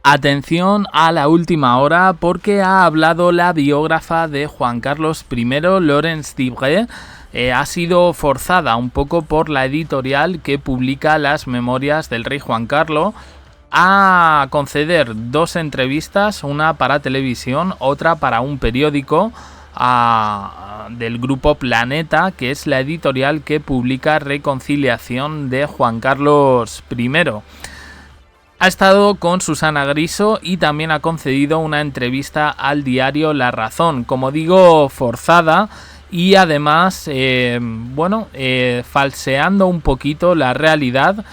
Atención a la última hora porque ha hablado la biógrafa de Juan Carlos I, Laurence Dibray. Ha sido forzada un poco por la editorial que publica las memorias del rey Juan Carlos a conceder 2 entrevistas, una para televisión, otra para un periódico del grupo Planeta, que es la editorial que publica Reconciliación de Juan Carlos I. Ha estado con Susana Griso y también ha concedido una entrevista al diario La Razón, como digo, forzada y además, falseando un poquito la realidad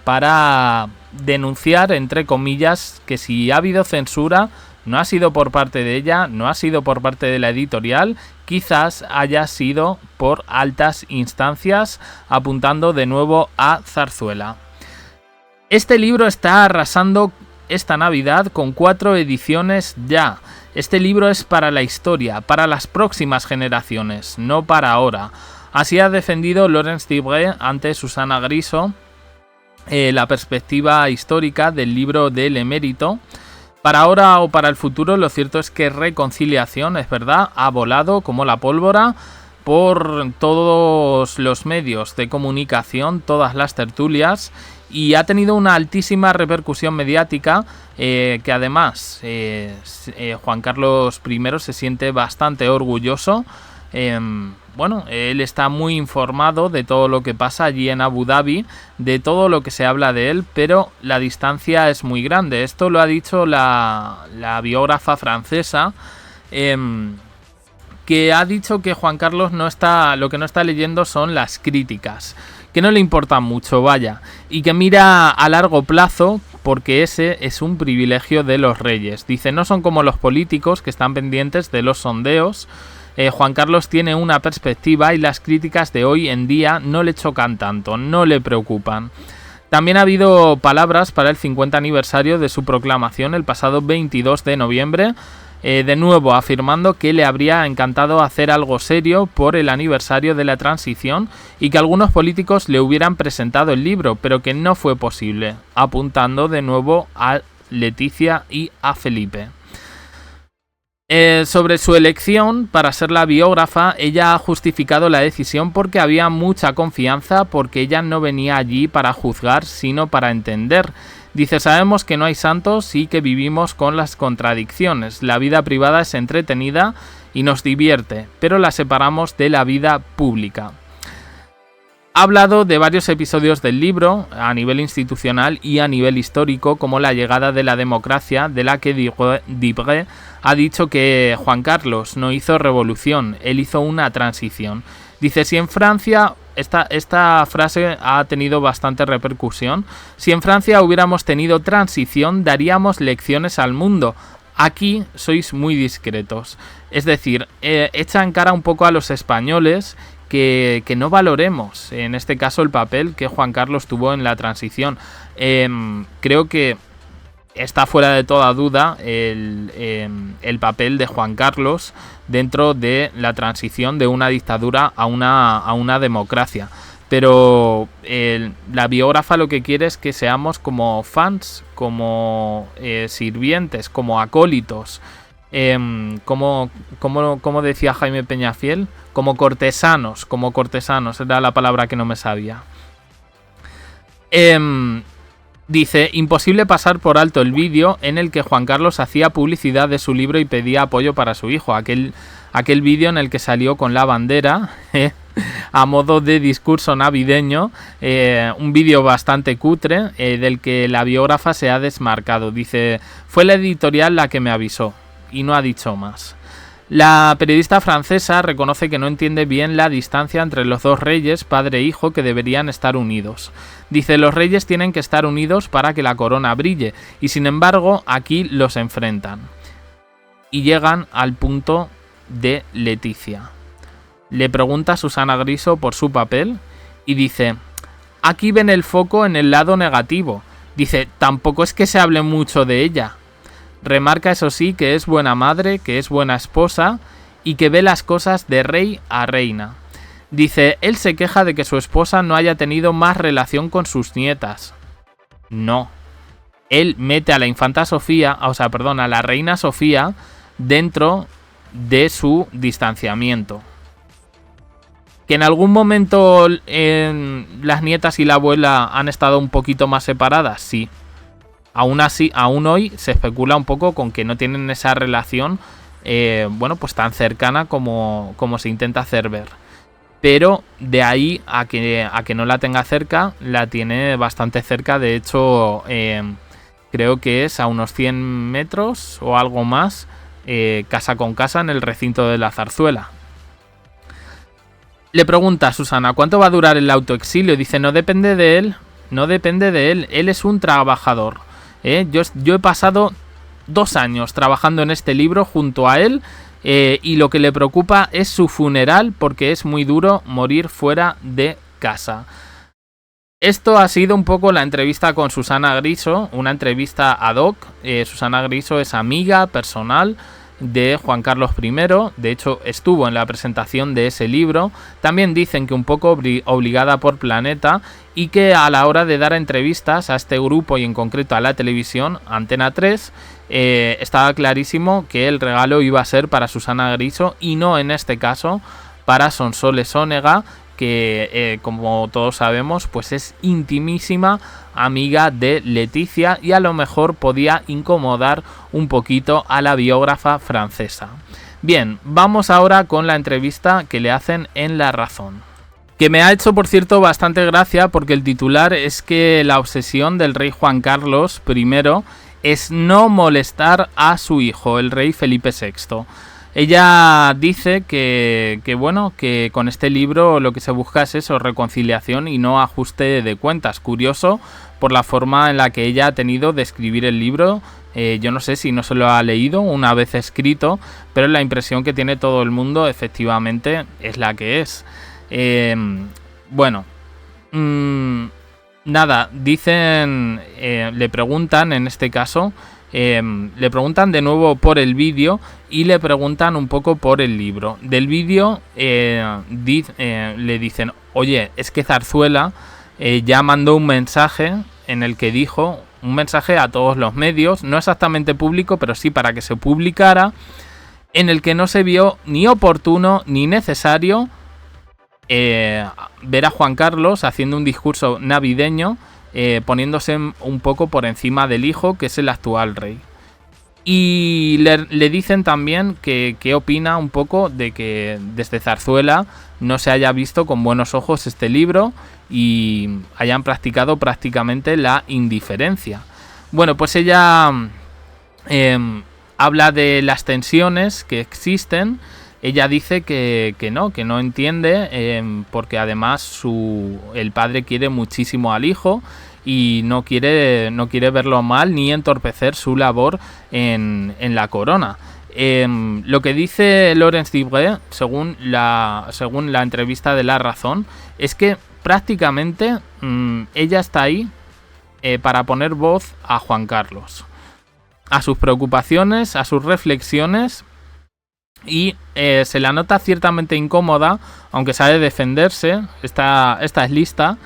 para denunciar, entre comillas, que si ha habido censura, no ha sido por parte de ella, no ha sido por parte de la editorial, quizás haya sido por altas instancias, apuntando de nuevo a Zarzuela. Este libro está arrasando esta Navidad con 4 ediciones ya. Este libro es para la historia, para las próximas generaciones, no para ahora. Así ha defendido Laurence Dibray ante Susana Griso la perspectiva histórica del libro del emérito. Para ahora o para el futuro, lo cierto es que Reconciliación, es verdad, ha volado como la pólvora por todos los medios de comunicación, todas las tertulias, y ha tenido una altísima repercusión mediática que además Juan Carlos I se siente bastante orgulloso. Él está muy informado de todo lo que pasa allí en Abu Dhabi, de todo lo que se habla de él, pero la distancia es muy grande. Esto lo ha dicho la biógrafa francesa, que ha dicho que Juan Carlos lo que no está leyendo son las críticas, que no le importan mucho, vaya, y que mira a largo plazo porque ese es un privilegio de los reyes. Dice, no son como los políticos que están pendientes de los sondeos. Juan Carlos tiene una perspectiva y las críticas de hoy en día no le chocan tanto, no le preocupan. También ha habido palabras para el 50 aniversario de su proclamación el pasado 22 de noviembre, de nuevo afirmando que le habría encantado hacer algo serio por el aniversario de la transición y que algunos políticos le hubieran presentado el libro, pero que no fue posible, apuntando de nuevo a Leticia y a Felipe. Sobre su elección para ser la biógrafa, ella ha justificado la decisión porque había mucha confianza, porque ella no venía allí para juzgar, sino para entender. Dice, sabemos que no hay santos y que vivimos con las contradicciones. La vida privada es entretenida y nos divierte, pero la separamos de la vida pública. Ha hablado de varios episodios del libro, a nivel institucional y a nivel histórico, como la llegada de la democracia, de la que Dibray ha dicho que Juan Carlos no hizo revolución, él hizo una transición. Dice, si en Francia, esta frase ha tenido bastante repercusión, si en Francia hubiéramos tenido transición, daríamos lecciones al mundo. Aquí sois muy discretos. Es decir, echa en cara un poco a los españoles que no valoremos, en este caso, el papel que Juan Carlos tuvo en la transición. Creo que está fuera de toda duda el papel de Juan Carlos dentro de la transición de una dictadura a una democracia. Pero la biógrafa lo que quiere es que seamos como fans, como sirvientes, como acólitos, como decía Jaime Peñafiel, como cortesanos, era la palabra que no me sabía. Dice, imposible pasar por alto el vídeo en el que Juan Carlos hacía publicidad de su libro y pedía apoyo para su hijo. Aquel vídeo en el que salió con la bandera a modo de discurso navideño, un vídeo bastante cutre del que la biógrafa se ha desmarcado. Dice, fue la editorial la que me avisó y no ha dicho más. La periodista francesa reconoce que no entiende bien la distancia entre los 2 reyes, padre e hijo, que deberían estar unidos. Dice, los reyes tienen que estar unidos para que la corona brille, y sin embargo aquí los enfrentan. Y llegan al punto de Leticia. Le pregunta a Susana Griso por su papel y dice, aquí ven el foco en el lado negativo. Dice, tampoco es que se hable mucho de ella. Remarca, eso sí, que es buena madre, que es buena esposa y que ve las cosas de rey a reina. Dice, él se queja de que su esposa no haya tenido más relación con sus nietas. No, él mete a la infanta Sofía, o sea, perdón, a la reina Sofía dentro de su distanciamiento. Que en algún momento las nietas y la abuela han estado un poquito más separadas, sí. Aún así, aún hoy se especula un poco con que no tienen esa relación, bueno, pues tan cercana como se intenta hacer ver. Pero de ahí a que no la tenga cerca, la tiene bastante cerca. De hecho, creo que es a unos 100 metros o algo más, casa con casa, en el recinto de la Zarzuela. Le pregunta a Susana, ¿cuánto va a durar el autoexilio? Dice, no depende de él, él es un trabajador. Yo he pasado 2 años trabajando en este libro junto a él, y lo que le preocupa es su funeral, porque es muy duro morir fuera de casa. Esto ha sido un poco la entrevista con Susana Griso, una entrevista ad hoc. Susana Griso es amiga personal de Juan Carlos I, de hecho estuvo en la presentación de ese libro. También dicen que un poco obligada por Planeta, y que a la hora de dar entrevistas a este grupo y en concreto a la televisión, Antena 3, estaba clarísimo que el regalo iba a ser para Susana Griso y no, en este caso, para Sonsoles Onega, que como todos sabemos, pues es intimísima amiga de Leticia y a lo mejor podía incomodar un poquito a la biógrafa francesa. Bien, vamos ahora con la entrevista que le hacen en La Razón, que me ha hecho, por cierto, bastante gracia, porque el titular es que la obsesión del rey Juan Carlos I es no molestar a su hijo, el rey Felipe VI. Ella dice que bueno, que con este libro lo que se busca es eso, reconciliación y no ajuste de cuentas. Curioso por la forma en la que ella ha tenido de escribir el libro. Yo no sé si no se lo ha leído una vez escrito, pero la impresión que tiene todo el mundo efectivamente es la que es. Bueno, nada, dicen, le preguntan en este caso, le preguntan de nuevo por el vídeo y le preguntan un poco por el libro. Del vídeo le dicen, oye, es que Zarzuela ya mandó un mensaje en el que dijo, un mensaje a todos los medios, no exactamente público, pero sí para que se publicara, en el que no se vio ni oportuno ni necesario ver a Juan Carlos haciendo un discurso navideño, poniéndose un poco por encima del hijo, que es el actual rey. Y le dicen también que opina un poco de que desde Zarzuela no se haya visto con buenos ojos este libro y hayan practicado prácticamente la indiferencia. Bueno, pues ella habla de las tensiones que existen. Ella dice que no entiende, porque además el padre quiere muchísimo al hijo y no quiere verlo mal ni entorpecer su labor en la corona. Lo que dice Laurence Dibray, según la entrevista de La Razón, es que prácticamente ella está ahí para poner voz a Juan Carlos, a sus preocupaciones, a sus reflexiones. Y se la nota ciertamente incómoda, aunque sabe defenderse, esta es lista.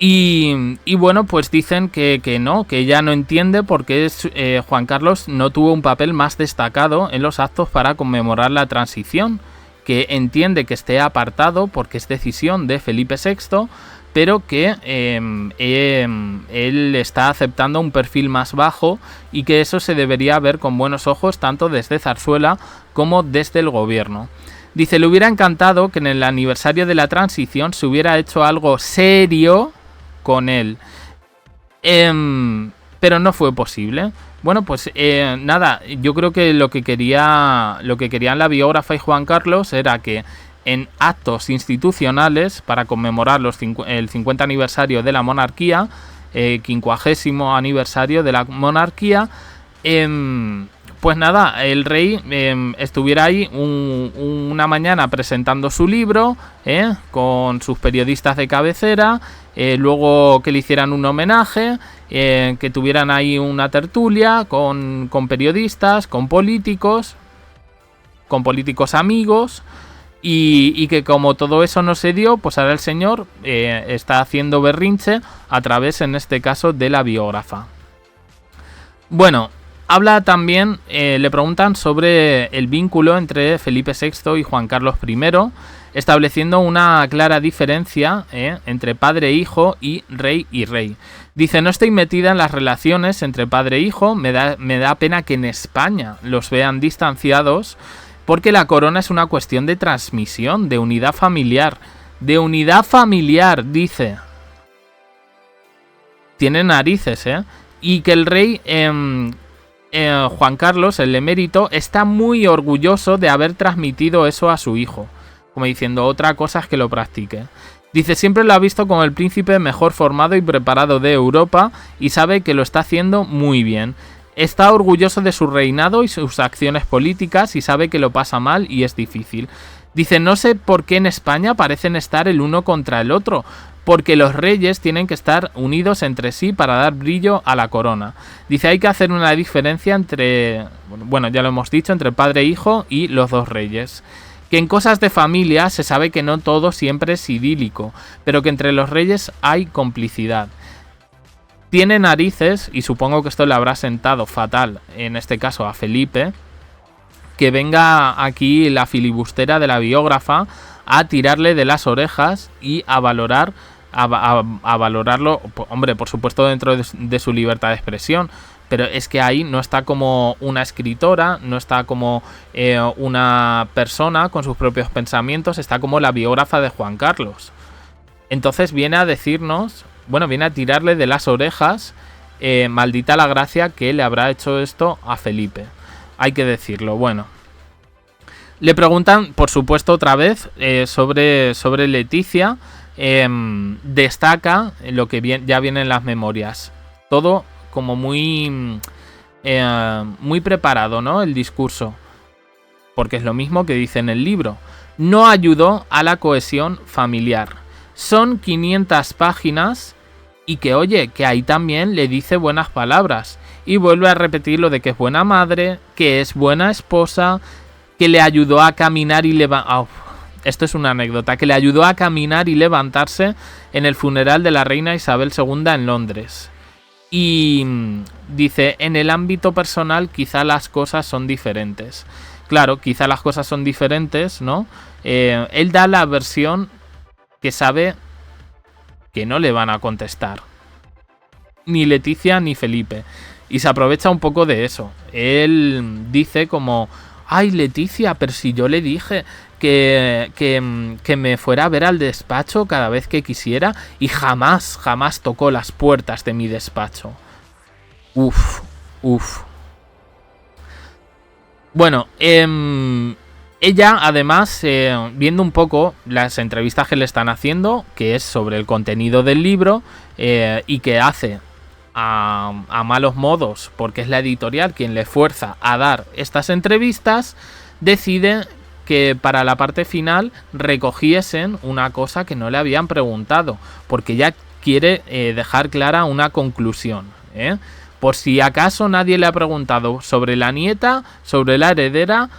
Y bueno, pues dicen que ella no entiende por qué Juan Carlos no tuvo un papel más destacado en los actos para conmemorar la transición, que entiende que esté apartado porque es decisión de Felipe VI, pero que él está aceptando un perfil más bajo y que eso se debería ver con buenos ojos tanto desde Zarzuela como desde el gobierno. Dice, le hubiera encantado que en el aniversario de la transición se hubiera hecho algo serio con él, pero no fue posible. Bueno, pues nada, yo creo que lo que querían la biógrafa y Juan Carlos era que en actos institucionales para conmemorar el 50 aniversario de la monarquía, 50º aniversario de la monarquía, pues nada, el rey estuviera ahí una mañana presentando su libro con sus periodistas de cabecera, luego que le hicieran un homenaje, que tuvieran ahí una tertulia con periodistas, con políticos amigos. Y que como todo eso no se dio, pues ahora el señor está haciendo berrinche a través, en este caso, de la biógrafa. Bueno, habla también, le preguntan sobre el vínculo entre Felipe VI y Juan Carlos I, estableciendo una clara diferencia entre padre e hijo y rey y rey. Dice, no estoy metida en las relaciones entre padre e hijo, me da pena que en España los vean distanciados, porque la corona es una cuestión de transmisión, de unidad familiar. De unidad familiar, dice. Tiene narices, ¿eh? Y que el rey Juan Carlos, el emérito, está muy orgulloso de haber transmitido eso a su hijo. Como diciendo, otra cosa es que lo practique. Dice, siempre lo ha visto como el príncipe mejor formado y preparado de Europa y sabe que lo está haciendo muy bien. Está orgulloso de su reinado y sus acciones políticas y sabe que lo pasa mal y es difícil. Dice, no sé por qué en España parecen estar el uno contra el otro, porque los reyes tienen que estar unidos entre sí para dar brillo a la corona. Dice, hay que hacer una diferencia entre, bueno, ya lo hemos dicho, entre padre e hijo y los dos reyes. Que en cosas de familia se sabe que no todo siempre es idílico, pero que entre los reyes hay complicidad. Tiene narices, y supongo que esto le habrá sentado fatal, en este caso a Felipe, que venga aquí la filibustera de la biógrafa a tirarle de las orejas y a valorarlo, hombre, por supuesto dentro de su libertad de expresión, pero es que ahí no está como una escritora, no está como una persona con sus propios pensamientos, está como la biógrafa de Juan Carlos. Entonces viene a decirnos, bueno, viene a tirarle de las orejas, maldita la gracia que le habrá hecho esto a Felipe. Hay que decirlo, bueno. Le preguntan, por supuesto, otra vez sobre Leticia. Destaca lo que ya viene en las memorias. Todo como muy preparado, ¿no? El discurso. Porque es lo mismo que dice en el libro. No ayudó a la cohesión familiar. Son 500 páginas y que, oye, que ahí también le dice buenas palabras. Y vuelve a repetir lo de que es buena madre, que es buena esposa, que le ayudó a caminar y levantarse. Esto es una anécdota, que le ayudó a caminar y levantarse en el funeral de la reina Isabel II en Londres. Y dice, en el ámbito personal quizá las cosas son diferentes. Claro, quizá las cosas son diferentes, ¿no? Él da la versión que sabe que no le van a contestar. Ni Leticia ni Felipe. Y se aprovecha un poco de eso. Él dice como, ay Leticia, pero si yo le dije que me fuera a ver al despacho cada vez que quisiera y jamás tocó las puertas de mi despacho. Uf. Bueno, ella además, viendo un poco las entrevistas que le están haciendo, que es sobre el contenido del libro, y que hace a malos modos, porque es la editorial quien le fuerza a dar estas entrevistas, decide que para la parte final recogiesen una cosa que no le habían preguntado, porque ya quiere dejar clara una conclusión, por si acaso nadie le ha preguntado sobre la nieta, sobre la heredera.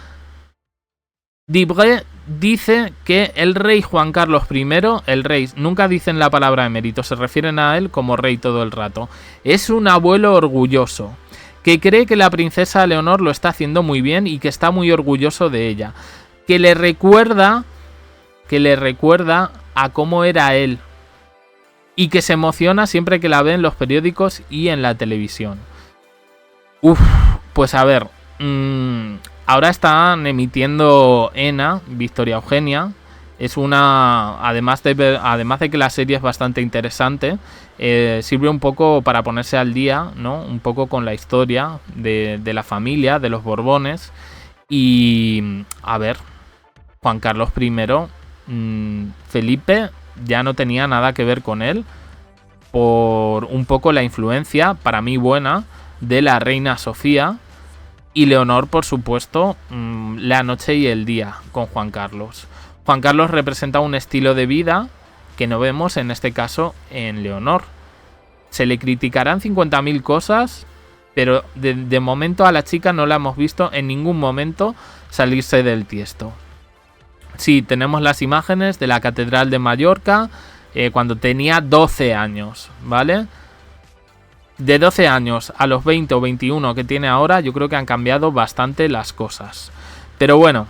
Dibray dice que el rey Juan Carlos I, el rey, nunca dicen la palabra emérito, se refieren a él como rey todo el rato, es un abuelo orgulloso, que cree que la princesa Leonor lo está haciendo muy bien y que está muy orgulloso de ella, que le recuerda a cómo era él y que se emociona siempre que la ve en los periódicos y en la televisión. Pues a ver, ahora están emitiendo ENA, Victoria Eugenia. Es una, además de que la serie es bastante interesante, sirve un poco para ponerse al día, ¿no? Un poco con la historia de la familia, de los Borbones. Y a ver, Juan Carlos I, Felipe ya no tenía nada que ver con él, por un poco la influencia, para mí buena, de la reina Sofía. Y Leonor, por supuesto, la noche y el día con Juan Carlos. Juan Carlos representa un estilo de vida que no vemos en este caso en Leonor. Se le criticarán 50.000 cosas, pero de momento a la chica no la hemos visto en ningún momento salirse del tiesto. Sí, tenemos las imágenes de la Catedral de Mallorca cuando tenía 12 años, ¿vale? de 12 años a los 20 o 21 que tiene ahora, yo creo que han cambiado bastante las cosas. Pero bueno,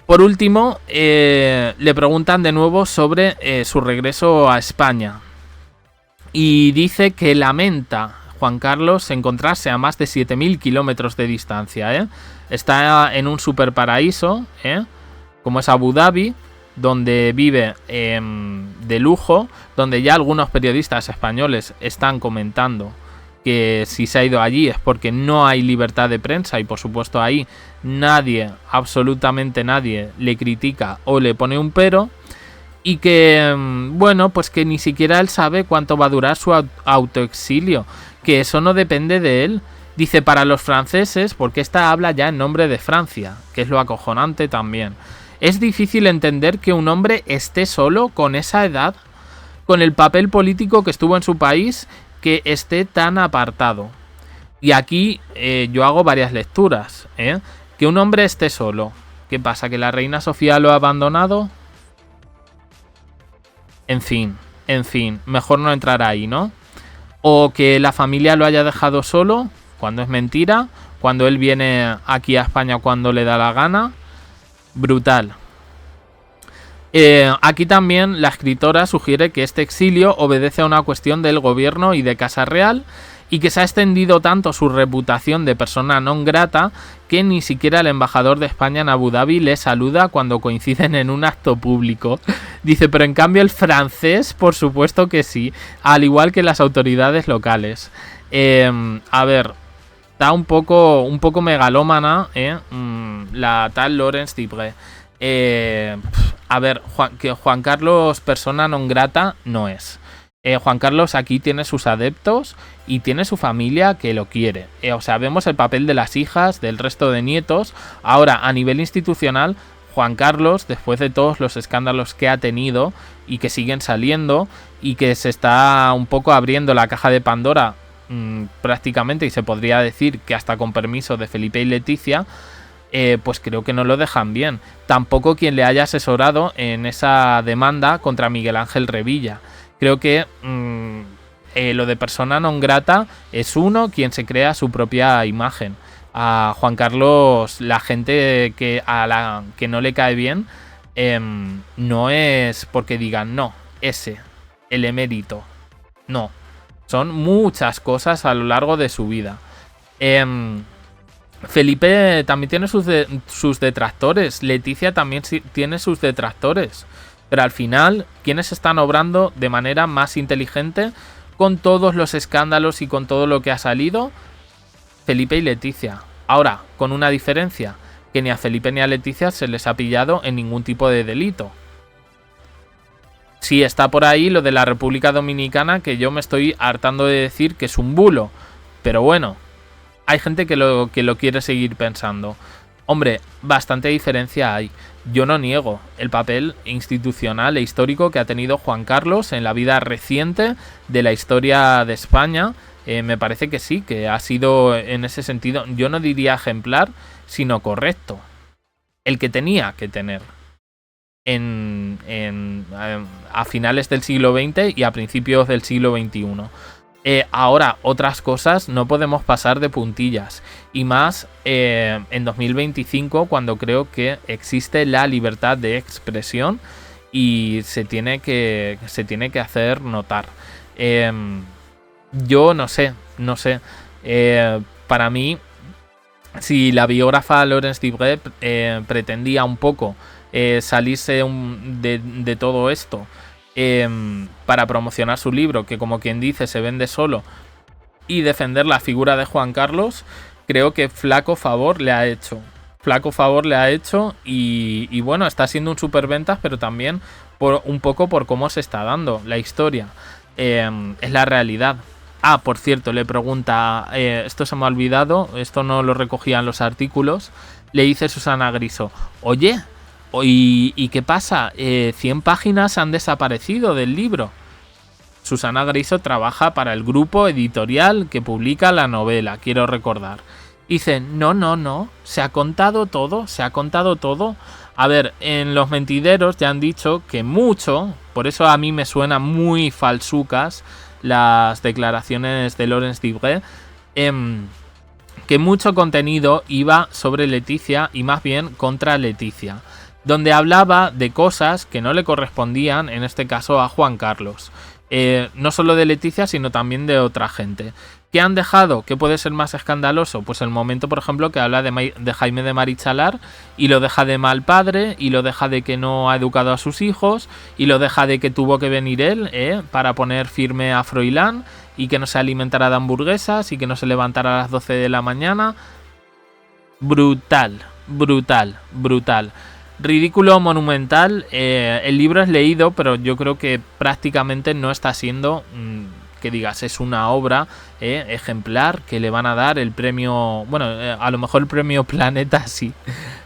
por último, le preguntan de nuevo sobre su regreso a España. Y dice que lamenta Juan Carlos encontrarse a más de 7.000 kilómetros de distancia. Está en un superparaíso, como es Abu Dhabi, donde vive de lujo, donde ya algunos periodistas españoles están comentando que si se ha ido allí es porque no hay libertad de prensa y por supuesto ahí nadie, absolutamente nadie, le critica o le pone un pero, y que, bueno, pues que ni siquiera él sabe cuánto va a durar su autoexilio, que eso no depende de él. Dice para los franceses, porque esta habla ya en nombre de Francia, que es lo acojonante también. Es difícil entender que un hombre esté solo con esa edad, con el papel político que estuvo en su país, que esté tan apartado. Y aquí yo hago varias lecturas. Que un hombre esté solo. ¿Qué pasa? ¿Que la reina Sofía lo ha abandonado? En fin, mejor no entrar ahí, ¿no? O que la familia lo haya dejado solo, cuando es mentira, cuando él viene aquí a España cuando le da la gana. Brutal. Aquí también la escritora sugiere que este exilio obedece a una cuestión del gobierno y de Casa Real, y que se ha extendido tanto su reputación de persona non grata que ni siquiera el embajador de España en Abu Dhabi le saluda cuando coinciden en un acto público. Dice, pero en cambio el francés, por supuesto que sí, al igual que las autoridades locales. A ver, está un poco megalómana, la tal Laurence Dibré. A ver, que Juan Carlos persona non grata no es. Juan Carlos aquí tiene sus adeptos y tiene su familia que lo quiere. O sea, vemos el papel de las hijas, del resto de nietos. Ahora, a nivel institucional, Juan Carlos, después de todos los escándalos que ha tenido y que siguen saliendo y que se está un poco abriendo la caja de Pandora prácticamente, y se podría decir que hasta con permiso de Felipe y Leticia, pues creo que no lo dejan bien. Tampoco quien le haya asesorado en esa demanda contra Miguel Ángel Revilla. Creo que lo de persona non grata es uno quien se crea su propia imagen. A Juan Carlos, la gente que no le cae bien, no es porque digan no, el emérito. No, son muchas cosas a lo largo de su vida. Felipe también tiene sus detractores. Leticia también tiene sus detractores. Pero al final, ¿quiénes están obrando de manera más inteligente con todos los escándalos y con todo lo que ha salido? Felipe y Leticia. Ahora, con una diferencia, que ni a Felipe ni a Leticia se les ha pillado en ningún tipo de delito. Sí está por ahí lo de la República Dominicana, que yo me estoy hartando de decir que es un bulo. Pero bueno, hay gente que lo quiere seguir pensando. Hombre, bastante diferencia hay. Yo no niego el papel institucional e histórico que ha tenido Juan Carlos en la vida reciente de la historia de España. Me parece que sí, que ha sido en ese sentido, yo no diría ejemplar, sino correcto. El que tenía que tener a finales del siglo XX y a principios del siglo XXI. Ahora, otras cosas no podemos pasar de puntillas. Y más en 2025, cuando creo que existe la libertad de expresión y se tiene que hacer notar. Yo no sé. Para mí, si la biógrafa Laurence Dibré pretendía un poco salirse de todo esto, para promocionar su libro, que como quien dice se vende solo, y defender la figura de Juan Carlos, creo que flaco favor le ha hecho. Y bueno, está siendo un superventas, pero también un poco por cómo se está dando la historia. Es la realidad. Ah, por cierto, le pregunta, esto se me ha olvidado, esto no lo recogían los artículos, le dice Susana Griso, oye, ¿y qué pasa? 100 páginas han desaparecido del libro. Susana Griso trabaja para el grupo editorial que publica la novela, quiero recordar. Dice, no, se ha contado todo. A ver, en Los Mentideros ya han dicho que mucho, por eso a mí me suena muy falsucas, las declaraciones de Laurence Divray, que mucho contenido iba sobre Leticia y más bien contra Leticia, donde hablaba de cosas que no le correspondían, en este caso a Juan Carlos. No solo de Leticia, sino también de otra gente. ¿Qué han dejado? ¿Qué puede ser más escandaloso? Pues el momento, por ejemplo, que habla de Jaime de Marichalar y lo deja de mal padre, y lo deja de que no ha educado a sus hijos, y lo deja de que tuvo que venir él para poner firme a Froilán, y que no se alimentara de hamburguesas, y que no se levantara a las 12 de la mañana. Brutal, brutal, brutal. Ridículo, monumental. El libro es leído, pero yo creo que prácticamente no está siendo... que digas, es una obra ejemplar, que le van a dar el premio, bueno, a lo mejor el premio Planeta sí,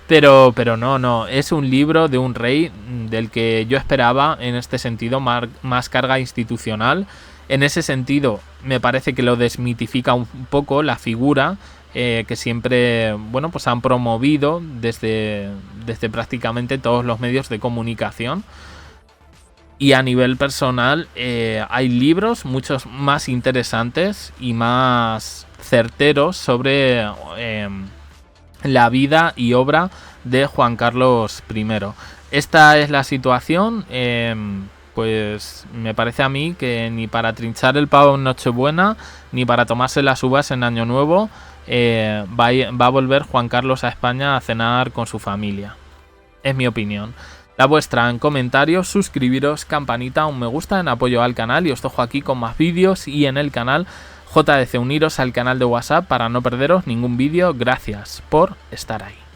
pero no, es un libro de un rey del que yo esperaba en este sentido más carga institucional. En ese sentido me parece que lo desmitifica un poco la figura que siempre, bueno, pues han promovido desde prácticamente todos los medios de comunicación. Y a nivel personal hay libros muchos más interesantes y más certeros sobre la vida y obra de Juan Carlos I. Esta es la situación. Pues me parece a mí que ni para trinchar el pavo en Nochebuena, ni para tomarse las uvas en Año Nuevo, va a volver Juan Carlos a España a cenar con su familia. Es mi opinión. La vuestra en comentarios, suscribiros, campanita, un me gusta en apoyo al canal, y os dejo aquí con más vídeos y en el canal JDC. Uniros al canal de WhatsApp para no perderos ningún vídeo. Gracias por estar ahí.